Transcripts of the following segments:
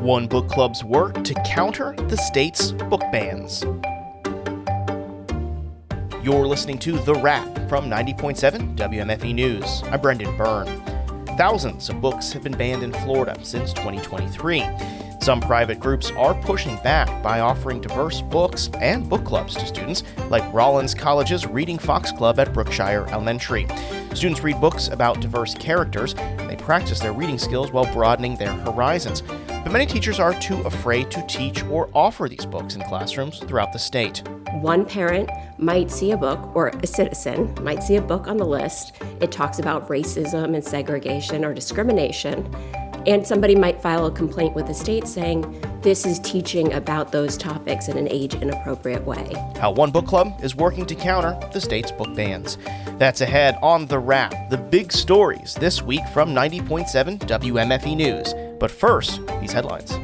One book club's work to counter the state's book bans. You're listening to The Wrap from 90.7 WMFE News. I'm Brendan Byrne. Thousands of books have been banned in Florida since 2023. Some private groups are pushing back by offering diverse books and book clubs to students, like Rollins College's Reading Fox Club at Brookshire Elementary. Students read books about diverse characters, and they practice their reading skills while broadening their horizons. But many teachers are too afraid to teach or offer these books in classrooms throughout the state. One parent might see a book, or a citizen might see a book on the list. It talks about racism and segregation or discrimination. And somebody might file a complaint with the state saying, this is teaching about those topics in an age-inappropriate way. How one book club is working to counter the state's book bans. That's ahead on The Wrap, the big stories this week from 90.7 WMFE News. But first, these headlines.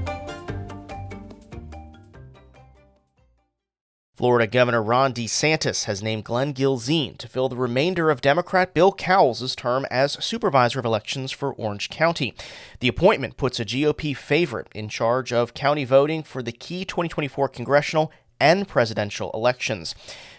Florida Governor Ron DeSantis has named Glenn Gilzine to fill the remainder of Democrat Bill Cowles' term as supervisor of elections for Orange County. The appointment puts a GOP favorite in charge of county voting for the key 2024 congressional and presidential elections.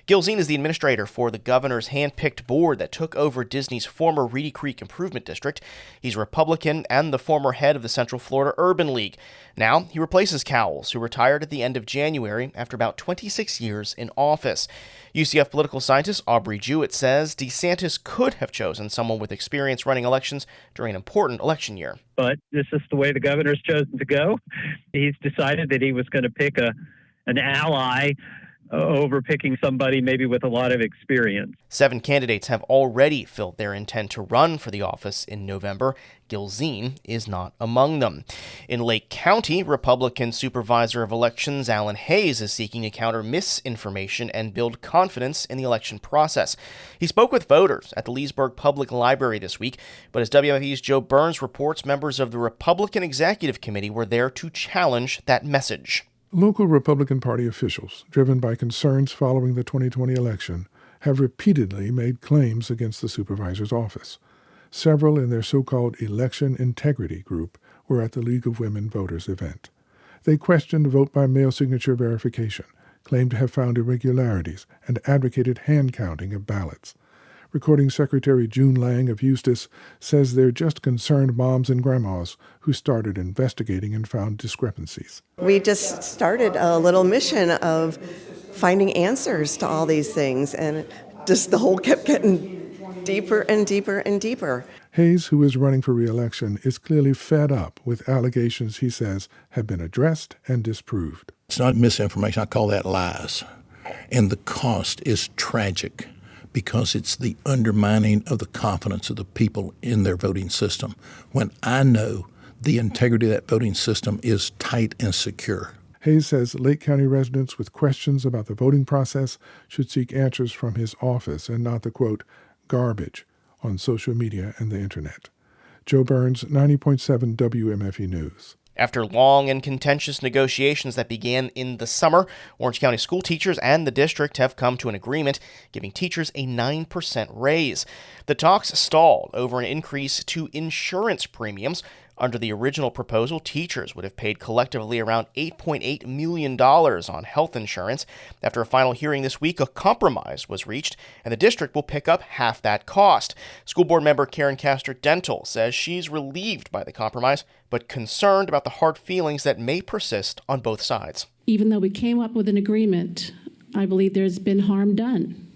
Gilzine is the administrator for the governor's hand-picked board that took over Disney's former Reedy Creek Improvement District. He's a Republican and the former head of the Central Florida Urban League. Now he replaces Cowles, who retired at the end of January after about 26 years in office. UCF political scientist Aubrey Jewett says DeSantis could have chosen someone with experience running elections during an important election year. But this is the way the governor's chosen to go. He's decided that he was going to pick an ally over picking somebody maybe with a lot of experience. 7 candidates have already filled their intent to run for the office in November. Gilzine is not among them. In Lake County, Republican Supervisor of Elections Alan Hayes is seeking to counter misinformation and build confidence in the election process. He spoke with voters at the Leesburg Public Library this week, but as WMFE's Joe Burns reports, members of the Republican Executive Committee were there to challenge that message. Local Republican Party officials, driven by concerns following the 2020 election, have repeatedly made claims against the supervisor's office. Several in their so-called election integrity group were at the League of Women Voters event. They questioned vote-by-mail signature verification, claimed to have found irregularities, and advocated hand-counting of ballots. Recording Secretary June Lang of Eustis says they're just concerned moms and grandmas who started investigating and found discrepancies. We just started a little mission of finding answers to all these things, and just the hole kept getting deeper and deeper and deeper. Hayes, who is running for re-election, is clearly fed up with allegations he says have been addressed and disproved. It's not misinformation. I call that lies. And the cost is tragic, because it's the undermining of the confidence of the people in their voting system, when I know the integrity of that voting system is tight and secure. Hayes says Lake County residents with questions about the voting process should seek answers from his office and not the, quote, garbage on social media and the internet. Joe Burns, 90.7 WMFE News. After long and contentious negotiations that began in the summer, Orange County school teachers and the district have come to an agreement, giving teachers a 9% raise. The talks stalled over an increase to insurance premiums. Under the original proposal, teachers would have paid collectively around $8.8 million on health insurance. After a final hearing this week, a compromise was reached, and the district will pick up half that cost. School board member Karen Castor-Dental says she's relieved by the compromise, but concerned about the hard feelings that may persist on both sides. Even though we came up with an agreement, I believe there's been harm done.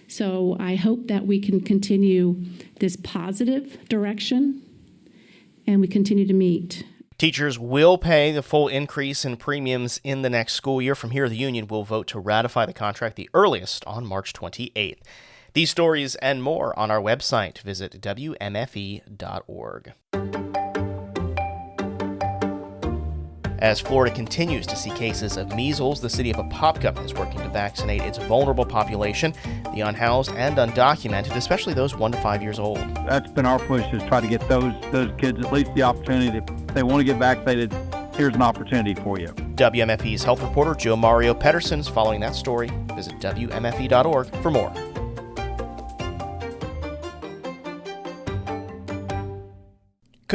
So I hope that we can continue this positive direction and we continue to meet. Teachers will pay the full increase in premiums in the next school year. From here, the union will vote to ratify the contract the earliest on March 28th. These stories and more on our website. Visit WMFE.org. As Florida continues to see cases of measles, the city of Apopka is working to vaccinate its vulnerable population, the unhoused and undocumented, especially those 1 to 5 years old. That's been our push, is try to get those kids at least the opportunity. If they want to get vaccinated, here's an opportunity for you. WMFE's health reporter Joe Mario Pedersen is following that story. Visit WMFE.org for more.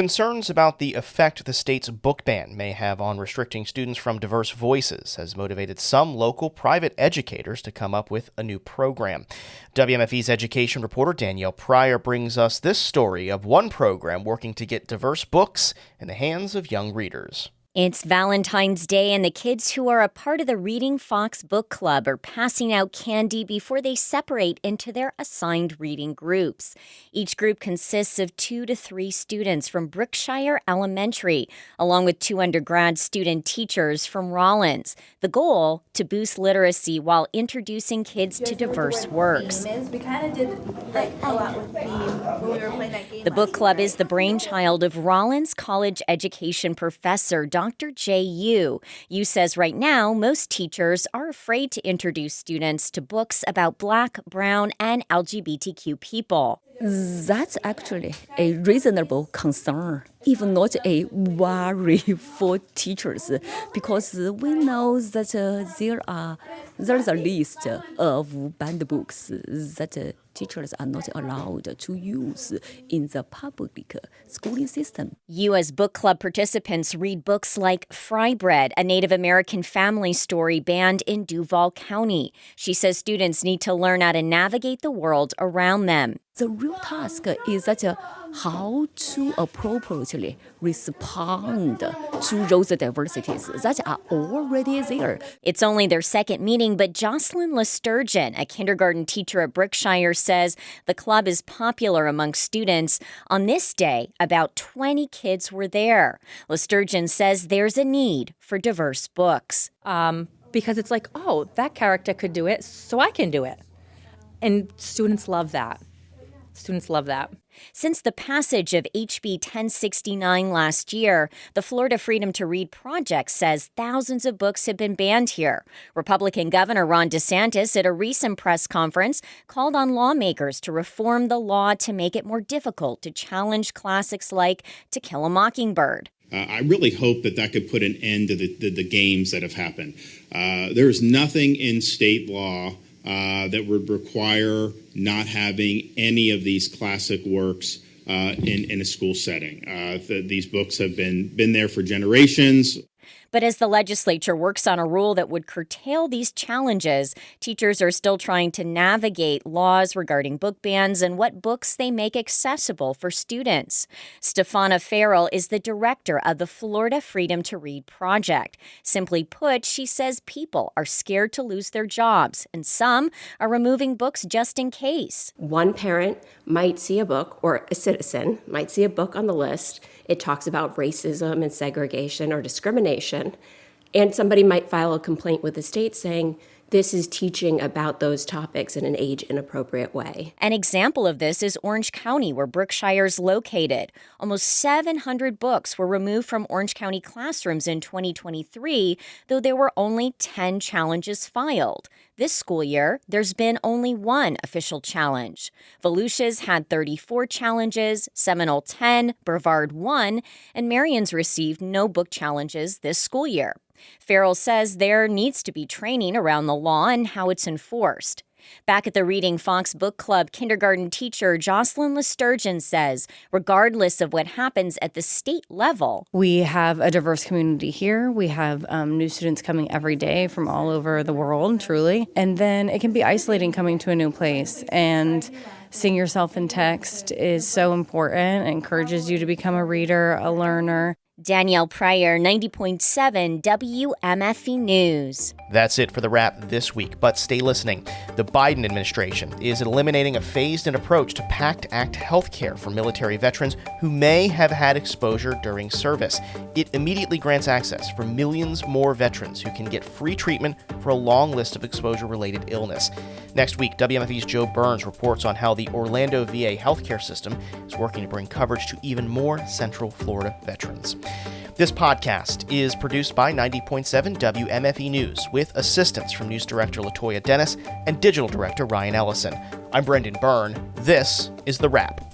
Concerns about the effect the state's book ban may have on restricting students from diverse voices has motivated some local private educators to come up with a new program. WMFE's education reporter Danielle Pryor brings us this story of one program working to get diverse books in the hands of young readers. It's Valentine's Day, and the kids who are a part of the Reading Fox Book Club are passing out candy before they separate into their assigned reading groups. Each group consists of 2 to 3 students from Brookshire Elementary, along with 2 undergrad student teachers from Rollins. The goal, to boost literacy while introducing kids to diverse works. We kind of did a lot with theme when we were playing that game. The book club is the brainchild of Rollins College education professor Dr. J. Yu. Yu says right now, most teachers are afraid to introduce students to books about Black, brown, and LGBTQ people. That's actually a reasonable concern, even not a worry for teachers, because we know that there's a list of banned books that teachers are not allowed to use in the public schooling system. U.S. book club participants read books like Fry Bread, a Native American family story banned in Duval County. She says students need to learn how to navigate the world around them. The real task is that how to appropriately respond to those diversities that are already there. It's only their second meeting, but Jocelyn Lesturgeon, a kindergarten teacher at Brookshire, says the club is popular among students. On this day, about 20 kids were there. Lesturgeon says there's a need for diverse books. Because it's like, oh, that character could do it, so I can do it. And students love that. Students love that. Since the passage of HB 1069 last year, the Florida Freedom to Read Project says thousands of books have been banned here. Republican Governor Ron DeSantis, at a recent press conference, called on lawmakers to reform the law to make it more difficult to challenge classics like To Kill a Mockingbird. I really hope that could put an end to the games that have happened. There is nothing in state law that would require not having any of these classic works in a school setting. These books have been there for generations. But as the legislature works on a rule that would curtail these challenges, teachers are still trying to navigate laws regarding book bans and what books they make accessible for students. Stefana Farrell is the director of the Florida Freedom to Read Project. Simply put, she says people are scared to lose their jobs, and some are removing books just in case. One parent might see a book, or a citizen might see a book on the list. It talks about racism and segregation or discrimination, and somebody might file a complaint with the state saying, this is teaching about those topics in an age-inappropriate way. An example of this is Orange County, where Brookshire is located. Almost 700 books were removed from Orange County classrooms in 2023, though there were only 10 challenges filed. This school year, there's been only 1 official challenge. Volusia's had 34 challenges, Seminole 10, Brevard 1, and Marion's received no book challenges this school year. Farrell says there needs to be training around the law and how it's enforced. Back at the Reading Fox Book Club, kindergarten teacher Jocelyn Lesturgeon says, regardless of what happens at the state level, we have a diverse community here. We have new students coming every day from all over the world, truly. And then it can be isolating coming to a new place. And seeing yourself in text is so important. It encourages you to become a reader, a learner. Danielle Pryor, 90.7 WMFE News. That's it for the wrap this week, but stay listening. The Biden administration is eliminating a phased-in approach to PACT Act health care for military veterans who may have had exposure during service. It immediately grants access for millions more veterans who can get free treatment for a long list of exposure-related illness. Next week, WMFE's Joe Burns reports on how the Orlando VA healthcare system is working to bring coverage to even more Central Florida veterans. This podcast is produced by 90.7 WMFE News with assistance from News Director Latoya Dennis and Digital Director Ryan Ellison. I'm Brendan Byrne. This is The Wrap.